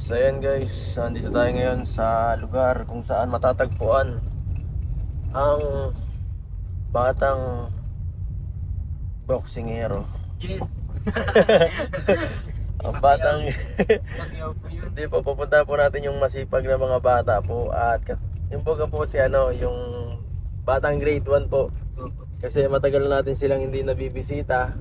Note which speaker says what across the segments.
Speaker 1: So ayan guys, nandito tayo ngayon sa lugar kung saan matatagpuan ang batang boksingero.
Speaker 2: Yes.
Speaker 1: Ang batang
Speaker 2: Pagyaw po yun.
Speaker 1: hindi po, pupunta po natin yung masipag na mga bata po. At yung po si yung batang grade 1 po. Kasi matagal na natin silang hindi nabibisita.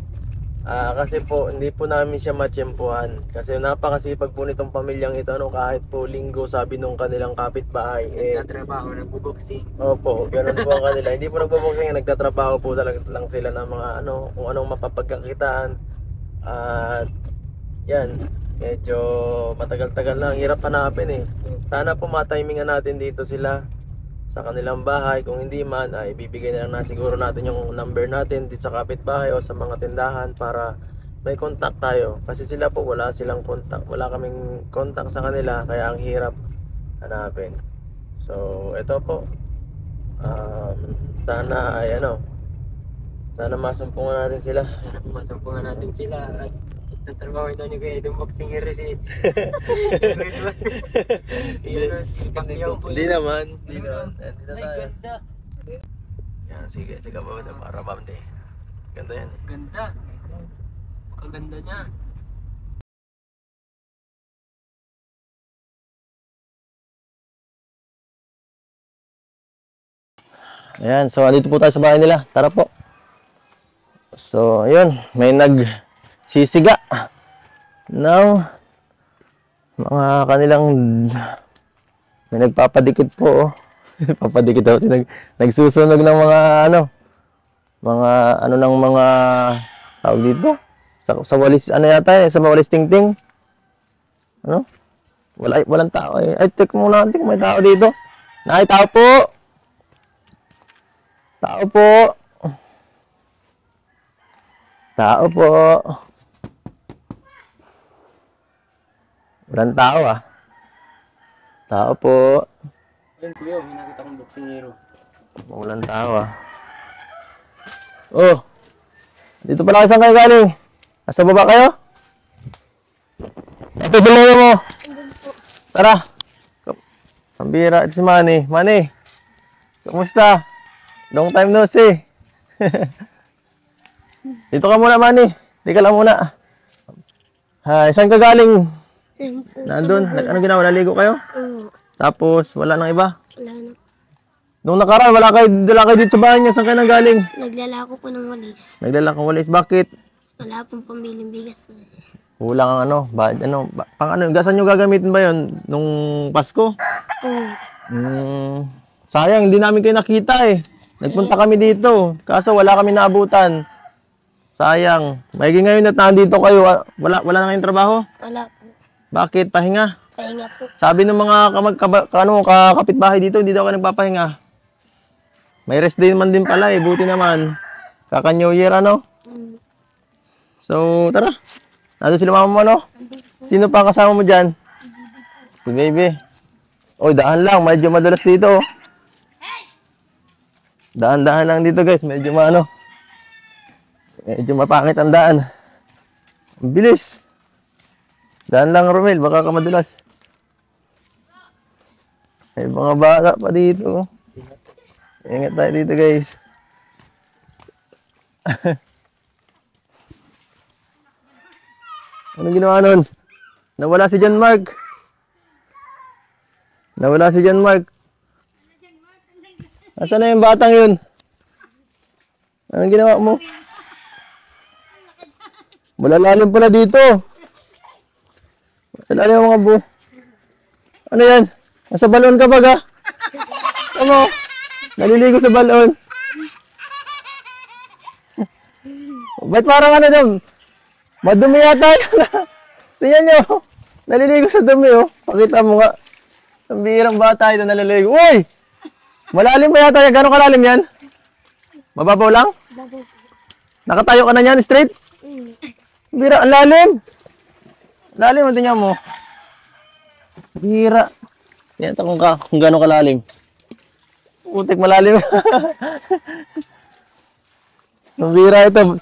Speaker 1: Kasi po hindi po namin siya matsyempuhan. Kasi napakasipag po nitong pamilyang ito, kahit po linggo, sabi nung kanilang kapitbahay,
Speaker 2: Nagtatrabaho, nagbuboxing.
Speaker 1: opo, ganun po ang kanila. Hindi po nagboboxing, nagtatrabaho po talaga lang sila ng mga kung anong mapapagkakitaan. At yan, medyo matagal-tagal na, ang hirap hanapin eh. Sana po matimingan natin dito sila sa kanilang bahay. Kung hindi man, ay ibibigay na lang na siguro natin yung number natin dito sa kapitbahay o sa mga tindahan para may contact tayo. Kasi sila po wala silang contact, wala kaming contact sa kanila, kaya ang hirap hanapin. So ito po, sana ay sana masumpungan natin sila.
Speaker 2: Sana pumasumpungan natin sila at nagtatrabaho ito niyo kaya itong boxing hero si si Pacquiao po.
Speaker 1: Hindi naman, hindi naman. Dito
Speaker 2: Ay,
Speaker 1: tayo.
Speaker 2: ganda.
Speaker 1: Yan, sige, tiga pa ito para bamde. Ganda yan eh.
Speaker 2: Ganda. Kaganda niya.
Speaker 1: Ayan, so andito po tayo sa bahay nila. Tara po. So, ayun, may nagsisiga ng mga kanilang may nagpapadikit po. Papadikit daw, nagsusunog ng mga ng mga tawag dito. Sa walis, yata sa walis tingting. Walang tao eh. Ay, tek muna natin kung may tao dito. Nay, tao po! Tao po! Tao po! Walang tao ah. Tao po!
Speaker 2: Ayun kuya, may nakita kong boxing hero.
Speaker 1: Walang tao ah. Oh! Dito pala kayo, saan kayo galing? Nasa baba kayo? Ito dalawa mo! Tara! Pambira si Manny. Manny! Kamusta? Long time no see. Dito ka muna, Manny. Dito ka lang muna. Hi, saan ka galing? Nandun. Anong ginawa? Naligo kayo? Tapos, wala nang iba?
Speaker 3: Wala na.
Speaker 1: Nung nakaraan, wala kayo dito sa bahay niya. Saan kayo nang galing?
Speaker 3: Naglalako po ng walis.
Speaker 1: Nagdala kang walis. Bakit?
Speaker 3: Wala pong pambiling bigas.
Speaker 1: Kulang ang saan nyo gagamitin ba yun? Nung Pasko? Sayang, hindi namin kayo nakita eh. Nagpunta kami dito. Kaso wala kami naabutan. Sayang. Maigi ngayon at nandito kayo. Wala na kayong trabaho?
Speaker 3: Wala po.
Speaker 1: Bakit? Pahinga?
Speaker 3: Pahinga po.
Speaker 1: Sabi ng mga kapitbahay dito, hindi daw kayo nagpapahinga. May rest day man din pala eh. Buti naman. Kaka New Year So, tara. Nandun sila mama mo, Sino pa kasama mo dyan? Si baby. Oy, daan lang. Medyo madalas dito. Daan-daan lang dito, guys. Medyo medyo mapangit ang daan. Ang bilis. Daan lang, Romel. Baka ka madulas. May mga bata pa dito. Ingat tayo dito, guys. Anong ginawa nun? Nawala si John Mark. Asan na yung batang yun? Anong ginawa mo? Malalalim pala dito. Malalalim ang mga Ano yan? Nasa balon ka ba ga? Ano? Naliligo sa balon. Ba't parang dyan? Madumi yata yun. Tingnan nyo. Naliligo sa dumi Pakita mo nga. Ang bihirang bata ito naliligo. Uy! Malalim ba yata yan? Gano'ng kalalim yan? Mababaw lang?
Speaker 3: Babaw.
Speaker 1: Nakatayo ka na yan straight? Bira, ang lalim. Lalim, tingnan mo. Bira. Yan ito kung gano'ng kalalim. Putik malalim. Ang bira ito.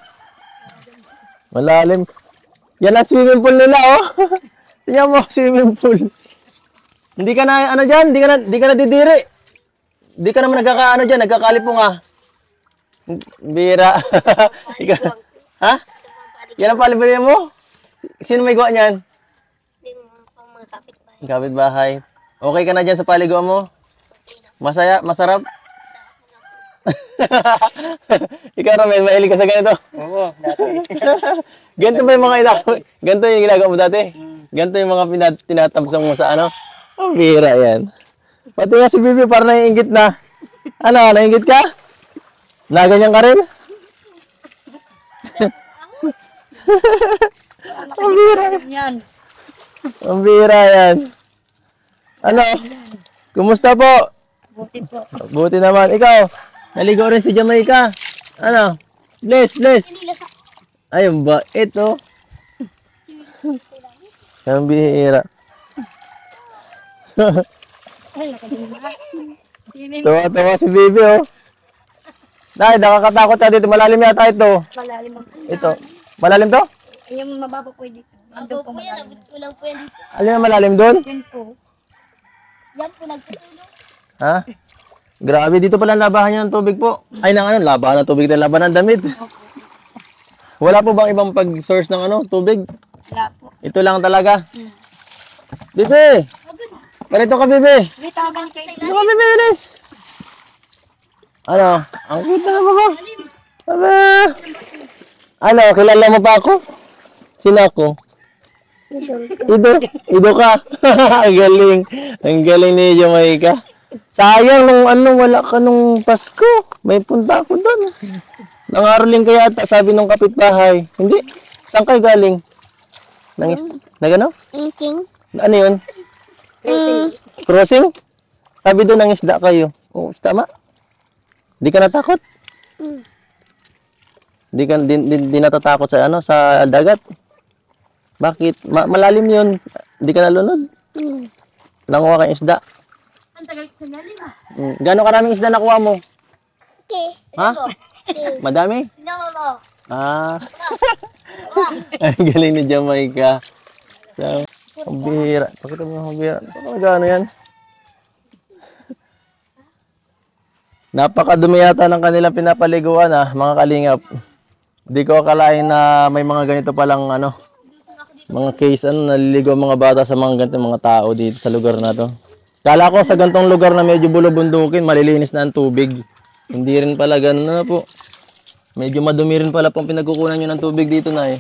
Speaker 1: Malalim. Yan ang swimming pool nila, Tingnan mo, swimming pool. Hindi ka na, ano dyan, hindi ka na didiri. Hindi ka naman nagkakaano dyan, nagkakalipong ah. Bira. Ikaw, ha? Yan ang palibunin mo? Sino may gawa niyan?
Speaker 3: Yung pang mga kapitbahay.
Speaker 1: Kapitbahay. Okay ka na dyan sa paliguan mo? Masaya? Masarap? Ikaw, Romel, mahilig ka sa ganito?
Speaker 2: Oo, dati.
Speaker 1: Ganito ba yung mga ganito yung ginagawa mo dati? Ganito yung mga tinatamsong mo sa ano? Ang bira yan. Pati nga si Bibi parang naiingit na. Ano, naiingit ka? Naganyan ka rin? Ang bira.
Speaker 4: Yan.
Speaker 1: Ang bira yan. Ano? Kumusta po?
Speaker 4: Buti po.
Speaker 1: Buti naman. Ikaw, naligo rin si Jamaica. Ano? Bless. Ayun ba? Ito. Ang bihira. Tawa-tawa si Bibi, oh. Dahil, nakakatakot ka dito. Malalim yata ito.
Speaker 4: Malalim ang
Speaker 1: Ito. Malalim to?
Speaker 4: yung mababa po dito. Andun po malalim.
Speaker 3: Abot ko lang po yan dito.
Speaker 1: Alin ang malalim doon?
Speaker 4: Yun po.
Speaker 3: Yan po nagtutulong.
Speaker 1: Ha? Grabe, dito pala labahan niya ng tubig po. Ay, nang ano, labahan ng tubig na labahan ng damit. Wala po bang ibang pag-source ng ano, tubig?
Speaker 4: Wala po.
Speaker 1: Ito lang talaga. Bibi! Ganito ka, Bibi!
Speaker 4: Wait, tawagan kayo.
Speaker 1: Ano ka, Bibi, Ines? Ano? Ang cute na ba ba? Aba! Ano, kilala mo pa ako? Sino ako? Ido ka. Ang galing. Ang galing ni Jamaica. Sayang nung ano, wala ka nung Pasko. May punta ako doon. Nangaroling kaya ata, sabi nung kapitbahay. Hindi. Saan kayo galing? Nagano?
Speaker 3: Inking.
Speaker 1: Ano yun? Crossing? Sabi doon ng isda kayo. Oo, tama. Di ka natakot? Di natatakot sa ano, sa dagat? Bakit? Malalim yun. Di ka nalunod? Nanguha kang isda.
Speaker 4: Ang tagal sa lalim ah.
Speaker 1: Gano'ng karaming isda nakuha mo?
Speaker 3: Okay.
Speaker 1: Ha? Madami?
Speaker 3: No, no.
Speaker 1: Ah. Ang galing ni Jamaica. So, ang bihira. Pakita mo ang bihira. Paano yan? Napakadumi yata ng kanilang pinapaliguan mga kalingap. Di ko akalain na may mga ganito palang ano, mga case naliligo ang mga bata sa mga ganitong mga tao dito sa lugar na to. Kala ko sa ganitong lugar na medyo bulubundukin, malilinis na ang tubig. Hindi rin pala ganun na po. Medyo madumi rin pala pong pinagkukunan nyo ng tubig dito na eh.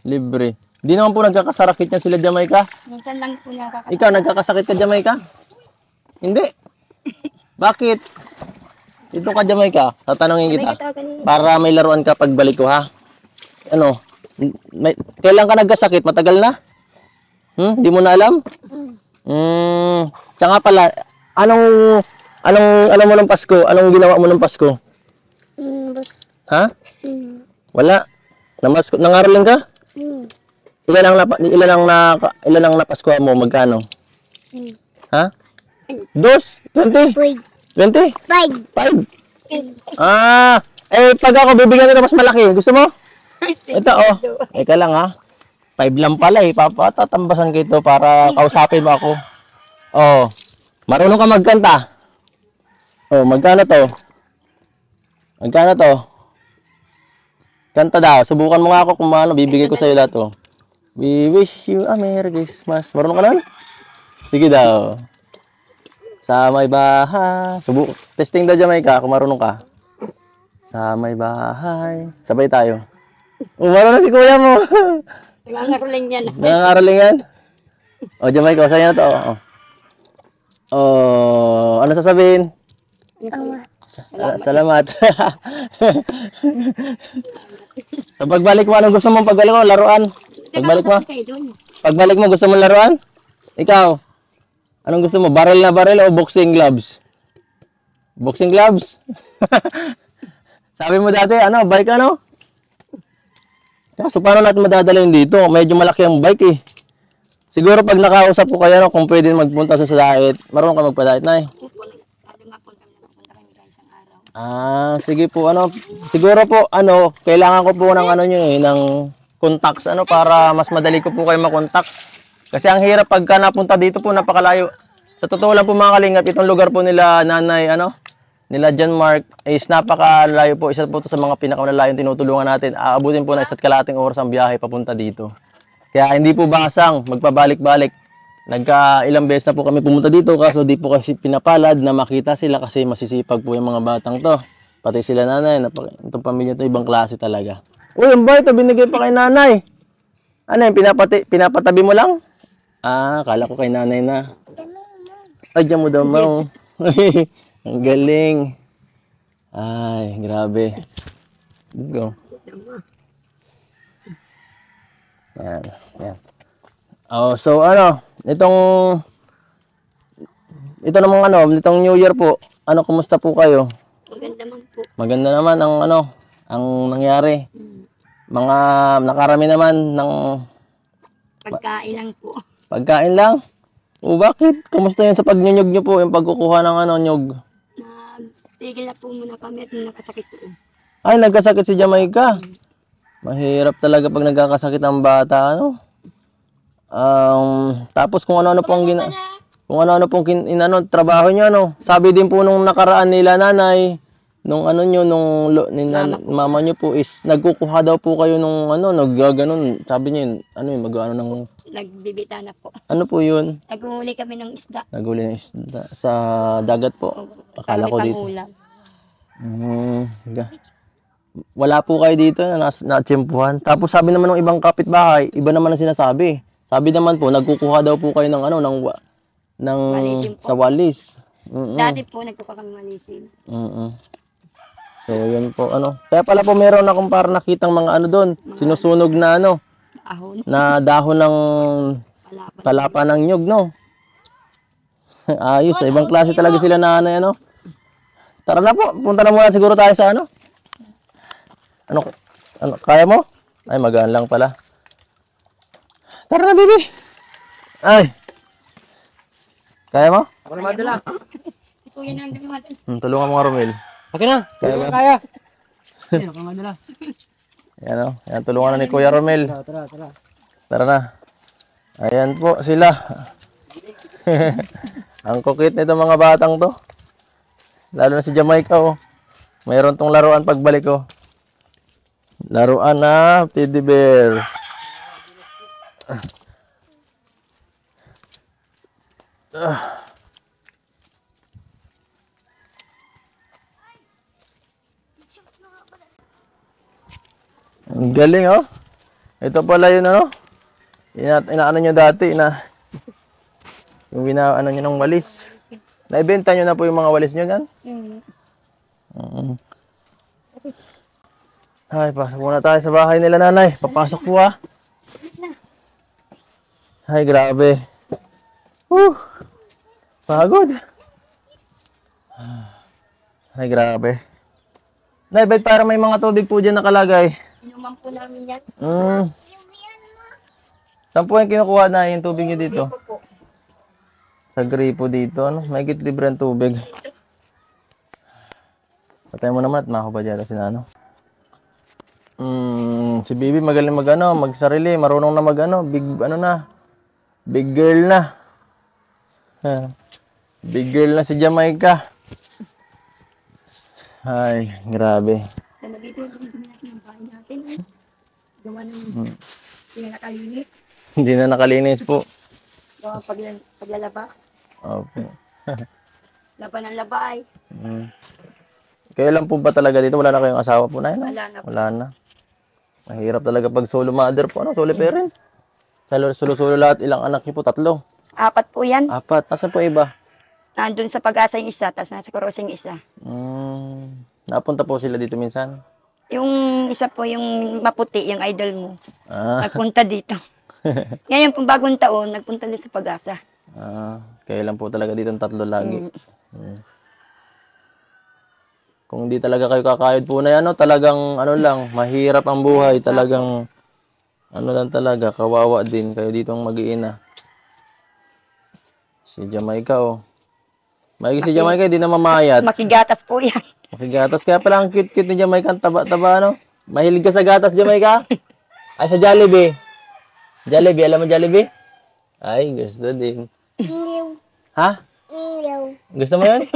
Speaker 1: Libre. Di naman po nagkakasakit yan sila Jamaica.
Speaker 4: Minsan lang po nakakasakit.
Speaker 1: Ikaw, nagkakasakit ka Jamaica? Hindi. Bakit? Dito ka Jamaica, tatanungin kita. Para may laruan ka pagbalik ko ha. Ano? Kailan ka nagkasakit? Matagal na? Di mo na alam? Tsaka nga pala, anong mo ng Pasko? Anong ginawa mo ng Pasko? Ha? Wala. Nangaroling ka? Ilan ang napasko mo? Magkano? Ha? 2? 20? 20? 5. Pag ako bibigyan kita mas malaki. Gusto mo? Ito, oh. Eka lang, ha. 5 lang pala, eh. Papatatambasan ko ito para kausapin mo ako. Oh. Marunong ka magkanta. Oh, magkano to? Magkano to? Kanta daw. Subukan mo nga ako kung ano. Bibigay ko sa'yo lahat, oh. We wish you a Merry Christmas. Marunong ka naman? Sige daw. Sa may bahay. Testing daw Jamaica kung marunong ka. Sa may bahay. Sabay tayo. Marunong si kuya mo.
Speaker 4: Nangangaroling yan.
Speaker 1: Nangangaroling yan? O Jamaica, sa'yo na to. Ano sasabihin? Salamat. Sa pagbalik mo, anong gusto mong pagbalik mo? Laruan? Pagbalik mo, gusto mong laruan? Ikaw? Anong gusto mo? Barrel na barrel o boxing gloves? Boxing gloves? Sabi mo dati, bike ano? So, paano natin madadala yun dito? Medyo malaki ang bike eh. Siguro pag nakausap ko kayo, kung pwede magpunta sa diet, marunong ka magpa-diet na eh. Sige po, siguro po, kailangan ko po ng nyo eh, ng contacts ano para mas madali ko po kayo makontak. Kasi ang hirap pagka napunta dito po napakalayo. Sa totoo lang po mga kalingap, itong lugar po nila Nanay nila John Mark is napakalayo po. Isa po ito sa mga pinakamalalayo tinutulungan natin. Aabutin po na 1.5 oras ang biyahe papunta dito. Kaya hindi po basang magpabalik-balik. Ilang beses na po kami pumunta dito kaso di po kasi pinapalad na makita sila kasi masisipag po yung mga batang to. Pati sila nanay, itong pamilya to ibang klase talaga. Uy, ang bait, binigay pa kay nanay. Ano yung pinapatabi mo lang? Ah, kala ko kay nanay na. Ay, dyan mo daw, Mau. Ang galing. Ay, grabe. Go. Yan, yan. Oh, so itong New Year po. Kumusta po kayo?
Speaker 4: Maganda man po.
Speaker 1: Maganda naman ang nangyari. Mga nakarami naman ng
Speaker 4: Pagkain lang po.
Speaker 1: pagkain lang. O bakit? Kumusta yun sa pagnyunyog nyo po, yung pagkukuha ng nyog?
Speaker 4: Nagtigil na po muna kami at nakasakit po.
Speaker 1: Ay, nagkasakit si Jamaica. Mahirap talaga pag nagkakasakit ang bata, tapos kung ano-ano pong trabaho niyo, Sabi din po nung nakaraan nila nanay, nung mama niyo po is nagkukuha daw po kayo nung naggaganon. Sabi niya mag-ano ng
Speaker 4: Nagbibita na po.
Speaker 1: ano po yun?
Speaker 4: Naghuli kami ng isda.
Speaker 1: Naghuli ng isda sa dagat po. Akala ko dito.
Speaker 4: Pangulam.
Speaker 1: Wala po kayo dito na natsyempuhan. Tapos sabi naman ng ibang kapitbahay, iba naman ang sinasabi. Sabi naman po, nagkukuha daw po kayo ng
Speaker 4: Walisin po.
Speaker 1: sa walis.
Speaker 4: Dati po nagkukuha kami malisin.
Speaker 1: So, yun po, Kaya pala po meron akong parang nakitang mga doon, sinusunog na
Speaker 4: Ahon.
Speaker 1: na dahon ng palapa ng nyug, Ayos, ibang klase talaga sila nanay, Tara na po, punta na muna siguro tayo sa kaya mo? Ay, magaan lang pala. Tara na, baby. Ay. Kaya mo?
Speaker 2: Ako na madala.
Speaker 4: Si Kuya na ang dumating.
Speaker 1: Tulungan mo nga, Romel.
Speaker 2: Okay na.
Speaker 1: Kaya ba?
Speaker 2: Kaya. Ako na madala.
Speaker 1: Yan, tulungan na ni Kuya Romel.
Speaker 2: Tara.
Speaker 1: Tara na. Ayan po sila. Ang kukit nito mga batang to. Lalo na si Jamaica, Mayroon tong laruan pagbalik, Laruan na teddy bear. Ang galing, Ito pala yun, inaano nyo dati yung nyo ng walis. Naibenta nyo na po yung mga walis nyo yan? Ay, pasok muna tayo sa bahay nila nanay. Papasok po, Ay, grabe. Pagod. Ay, grabe. Nay, ba't para may mga tubig po dyan nakalagay?
Speaker 4: Inuman po namin yan.
Speaker 1: Saan po yung kinukuha na yung tubig nyo dito?
Speaker 4: Opo.
Speaker 1: Sa gripo dito, May libre ang tubig. Patay mo naman at makuha dyan si Nano. Si Bibi magaling magsarili, marunong na big girl na. Big girl na si Jamaica. Ay, grabe.
Speaker 4: Nandito yung natin ng bahay natin. Gawa ng hindi na nakalinis.
Speaker 1: Hindi na nakalinis po.
Speaker 4: Gawa paglalaba.
Speaker 1: Okay.
Speaker 4: Laban ng laba ay.
Speaker 1: Kayo lang po ba talaga dito? Wala na kayong asawa po na yun?
Speaker 4: Wala na po.
Speaker 1: Wala na. Mahirap talaga pag solo mother po. Solo parent? Solo lahat. Ilang anak niyo po? 3?
Speaker 4: 4 po yan.
Speaker 1: 4. Nasaan po iba?
Speaker 4: Nandun sa Pag-asa yung isa, tapos nasa Corozal yung isa.
Speaker 1: Napunta po sila dito minsan?
Speaker 4: Yung isa po, yung maputi, yung idol mo. Nagpunta dito. Ngayon, pong bagong taon, nagpunta din sa Pag-asa.
Speaker 1: Kayo lang po talaga dito 3 lagi. Kung hindi talaga kayo kakayod po na yan, talagang lang, mahirap ang buhay. Talagang, lang talaga, kawawa din. Kayo dito ang mag-iina. Si Jamaica, Maigi si Jamaica, hindi na mamayat.
Speaker 4: Makigatas po yan.
Speaker 1: Makigatas. Kaya pala ang cute-cute ni Jamaica, ang taba-taba, Mahilig ka sa gatas, Jamaica? Ay, sa Jollibee. Jollibee, alam mo Jollibee? Ay, gusto din. Ha? Gusto mo yun?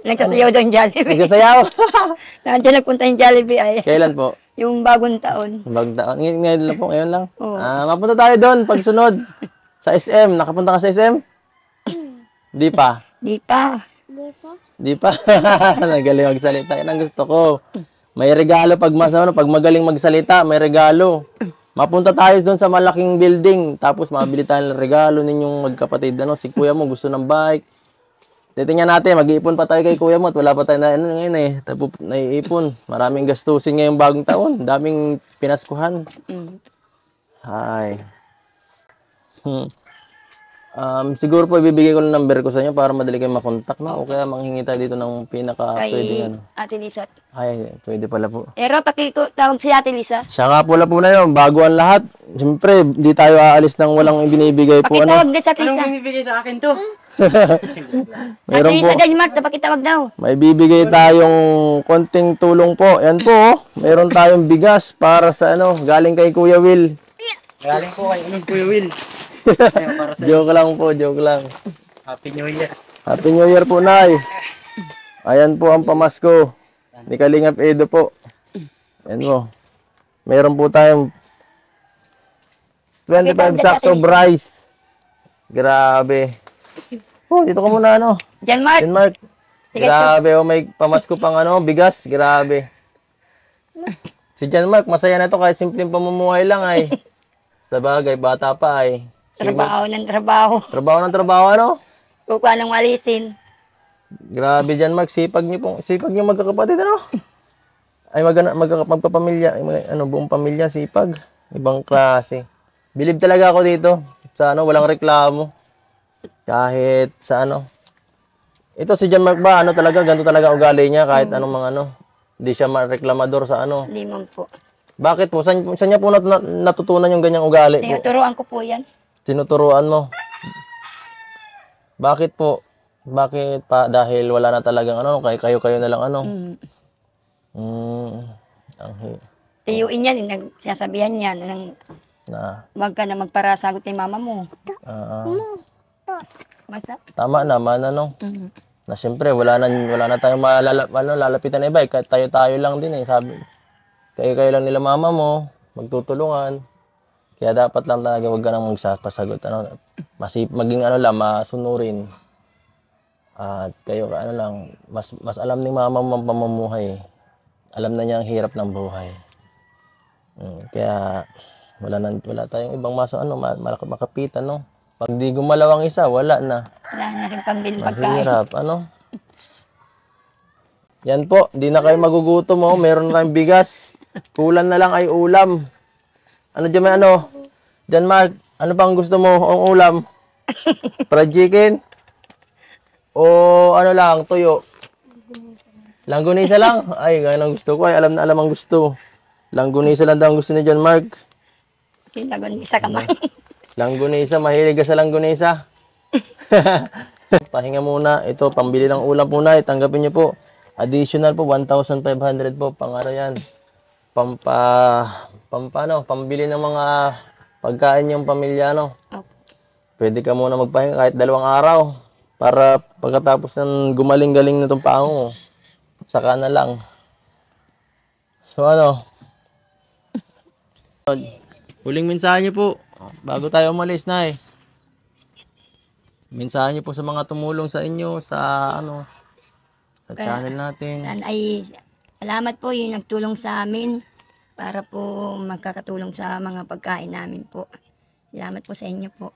Speaker 4: Nagsasayaw daw yung Jollibee.
Speaker 1: Nagsasayaw.
Speaker 4: Nandiyan nagpunta yung Jollibee ay.
Speaker 1: Kailan po?
Speaker 4: Yung bagong taon.
Speaker 1: Bagong taon. Ngayon lang po, ngayon lang.
Speaker 4: Oo.
Speaker 1: Mapunta tayo doon pagsunod. Sa SM. Nakapunta ka sa SM? Di pa.
Speaker 4: Di pa.
Speaker 1: Di pa. Nagaling magsalita. Yan ang gusto ko. May regalo pag pag magaling magsalita, may regalo. Mapunta tayo doon sa malaking building. Tapos mabili tayo ng regalo ninyong magkapatid. Ano, si kuya mo gusto ng bike. Titingnan natin, mag-iipon pa tayo kay kuya mo at wala pa tayo na ano ngayon eh. Tapos naiipon. Maraming gastusin ngayong bagong taon. Daming pinaskuhan. Hi. Siguro po ibibigay ko ng number ko sa inyo para madali kayo makontak, no? O kaya manghingi tayo dito ng pwede
Speaker 4: Kay
Speaker 1: ano.
Speaker 4: Ate Lisa.
Speaker 1: Ay, pwede pala po.
Speaker 4: Pero pakitawag si Ate Lisa.
Speaker 1: Siya nga pala po na yun, bago ang lahat. Siyempre, di tayo aalis nang walang binibigay po.
Speaker 4: Pakitawag
Speaker 1: Ano?
Speaker 4: din sa
Speaker 2: Anong
Speaker 4: Lisa.
Speaker 2: binibigay sa akin to?
Speaker 1: Meron
Speaker 4: Ate
Speaker 1: po.
Speaker 4: Lisa Denmark, pakitawag daw.
Speaker 1: May bibigay tayong konting tulong po. Yan po, oh. Meron tayong bigas para sa ano, galing kay Kuya Will.
Speaker 2: Galing po kay Kuya Will. Ayun, para sa
Speaker 1: Joke lang po, joke lang.
Speaker 2: Happy New Year.
Speaker 1: Happy New Year po, Nay. Ayan po ang pamasko ni Kalingap Edo po. Ayan po. Meron po tayong 25 sacks of rice. Grabe. Oh, dito ka muna, ano.
Speaker 4: Denmark.
Speaker 1: Denmark. Grabe, oh, may pamasko pang ano, bigas. Grabe. Si Denmark, masaya na to kahit simpleng pamumuhay lang ay. Sa bagay, bata pa ay.
Speaker 4: Trabaho ng trabaho.
Speaker 1: Trabaho ng trabaho, ano?
Speaker 4: Kukuha ng walisin.
Speaker 1: Grabe dyan, Mark. Sipag niyo magkakapatid, ano? Ay, magkapamilya. Buong pamilya, sipag. Ibang klase. Bilib talaga ako dito. Sa ano, walang reklamo. Kahit sa ano. Ito si John Mark ba, ano talaga, ganito talaga ugali niya, kahit anong mga ano. Hindi siya reklamador sa ano.
Speaker 4: Hindi man po.
Speaker 1: Bakit po? Saan niya po natutunan yung ganyang ugali po?
Speaker 4: Tinuturuan ko po yan.
Speaker 1: Tinuturuan mo? Bakit po? Bakit pa? Dahil wala na talagang ano, kayo na lang ano.
Speaker 4: Tiyuin yan, nagsasabihan yan. Wag ka na magparasagot kay mama mo. Masa?
Speaker 1: Tama naman ano. Na siyempre wala na tayong lalapitan na iba, kahit tayo lang din eh, sabi. Kayo lang nila mama mo, magtutulungan. Kaya dapat lang talaga wag ka nang magsasagot ano, maging ano lang, masunurin. At kayo ano lang, mas alam ni mama mo ang pamumuhay. Alam na niya ang hirap ng buhay. Kaya wala tayong ibang makapitan, no. Pag di gumalaw ang isa, wala na.
Speaker 4: Wala na rin pambili pagkain.
Speaker 1: Mahirap, ano? Yan po, di na kayo magugutom, oh. Meron na tayong bigas. Kulang na lang ay ulam. Ano dyan may ano? Dyan, Mark, ano bang gusto mo ang ulam? Fried chicken? O ano lang, tuyo? Langgunisa lang? Ay, ganyan ang gusto ko. Ay, alam ang gusto. Langgunisa lang daw ang gusto ni John Mark.
Speaker 4: Isa ka man.
Speaker 1: Langgunisa, mahilig ka sa langgunisa. Pahinga muna. Ito, pambili ng ulam po na. Tanggapin niyo po. Additional po, 1,500 po. Pangara yan. Pambili ng mga pagkain yung pamilya, no? Pwede ka muna magpahinga kahit 2 araw. Para pagkatapos ng gumaling-galing na itong paa mo, saka na lang. So ano? Huling mensahe niyo po. Bago tayo umalis na eh. Mensahe niyo po sa mga tumulong sa inyo, sa ano, sa channel natin.
Speaker 4: Saan ay salamat po yung nagtulong sa amin para po magkakatulong sa mga pagkain namin po. Salamat po sa inyo po.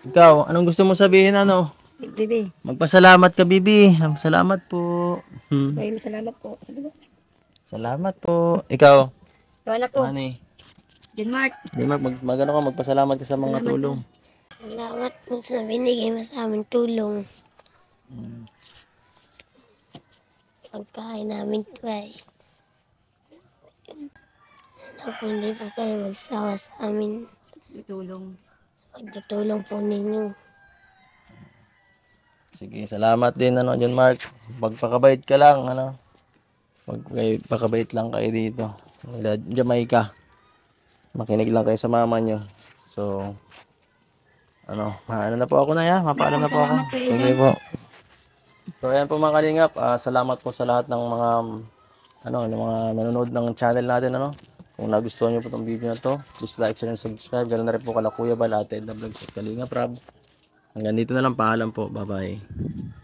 Speaker 1: Ikaw, anong gusto mo sabihin, ano?
Speaker 4: Bibi,
Speaker 1: Magpasalamat ka, Bibi. Salamat po.
Speaker 4: salamat po.
Speaker 1: Salamat po. Ikaw,
Speaker 4: Ikaw na po.
Speaker 1: Ani.
Speaker 4: Denmark.
Speaker 1: Di magpasalamat ka sa mga tulong.
Speaker 3: Salamat po sa binigay mo sa aming tulong. Pagkain namin ito ay po, hindi po kayo magsawa sa amin.
Speaker 4: Tulong.
Speaker 3: Pagtutulong po ninyo.
Speaker 1: Sige, salamat din, ano, John Mark. Magpakabait ka lang, ano. Pakabait lang kayo dito. Nila Jamaica. Makinig lang kayo sa mama nyo. So, maano na po ako na ya. Mapaalam na po ako.
Speaker 4: Salamat po,
Speaker 1: Sige po. So, ayan po mga kalingap. Salamat po sa lahat ng mga ng mga nanonood ng channel natin, Kung nagustuhan niyo po itong video na to, please like, share, and subscribe. Ganoon na rin po kala Kuya Bal, Ate Edna Vlogs at Kalingap Rab. Hanggang dito na lang. Paalam po. Bye-bye.